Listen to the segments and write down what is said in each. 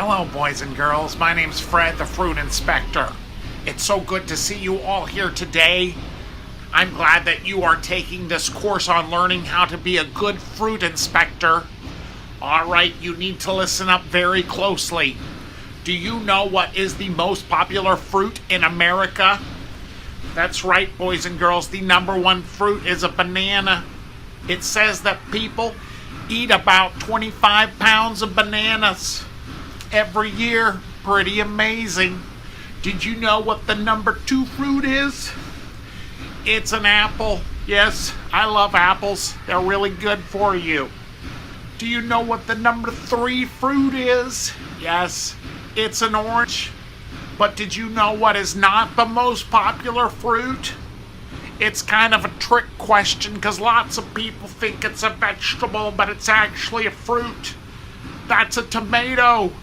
Hello, boys and girls. My name's Fred, the Fruit Inspector. It's so good to see you all here today. I'm glad that you are taking this course on learning how to be a good fruit inspector. All right, you need to listen up very closely. Do you know what is the most popular fruit in America? That's right, boys and girls. The number one fruit is a banana. It says that people eat about 25 pounds of bananas every year. Pretty amazing. Did you know what the number two fruit is? It's an apple. Yes, I love apples. They're really good for you. Do you know what the number three fruit is? Yes, it's an orange. But did you know what is not the most popular fruit? It's kind of a trick question because lots of people think it's a vegetable, but it's actually a fruit. That's a tomato.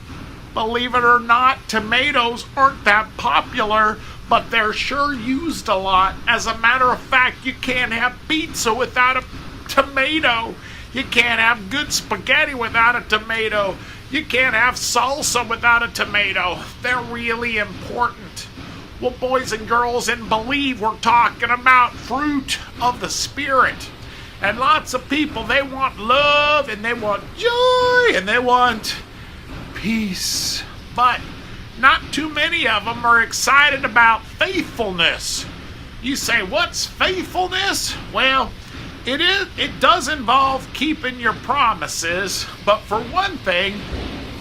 Believe it or not, tomatoes aren't that popular, but they're sure used a lot. As a matter of fact, you can't have pizza without a tomato. You can't have good spaghetti without a tomato. You can't have salsa without a tomato. They're really important. Well, boys and girls, and believe we're talking about fruit of the Spirit. And lots of people, they want love, and they want joy, and they want peace. But not too many of them are excited about faithfulness. You say, what's faithfulness? Well, it does involve keeping your promises, but for one thing,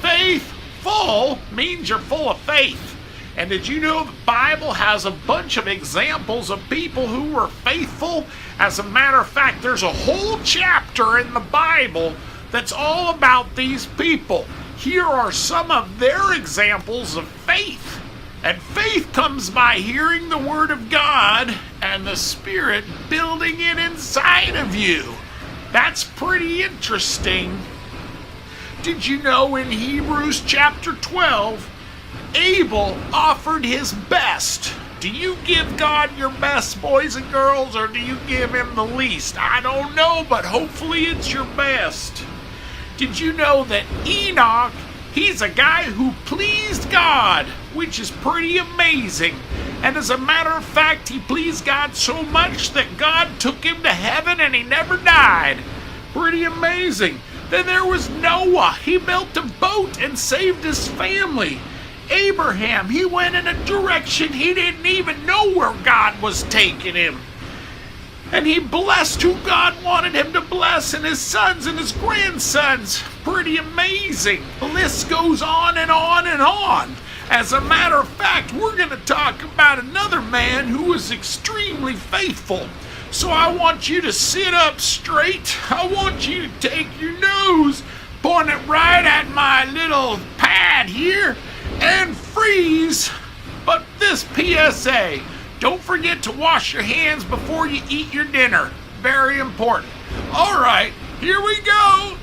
faithful means you're full of faith. And did you know the Bible has a bunch of examples of people who were faithful? As a matter of fact, there's a whole chapter in the Bible that's all about these people. Here are some of their examples of faith. And faith comes by hearing the Word of God and the Spirit building it inside of you. That's pretty interesting. Did you know in Hebrews chapter 12, Abel offered his best? Do you give God your best, boys and girls, or do you give him the least? I don't know, but hopefully it's your best. Did you know that Enoch, he's a guy who pleased God, which is pretty amazing. And as a matter of fact, he pleased God so much that God took him to heaven and he never died. Pretty amazing. Then there was Noah. He built a boat and saved his family. Abraham, he went in a direction he didn't even know where God was taking him. And he blessed who God wanted him to bless, and his sons and his grandsons. Pretty amazing. The list goes on and on and on. As a matter of fact, we're going to talk about another man who was extremely faithful. So I want you to sit up straight. I want you to take your nose, point it right at my little pad here, and freeze. But this PSA, don't forget to wash your hands before you eat your dinner. Very important. All right, here we go.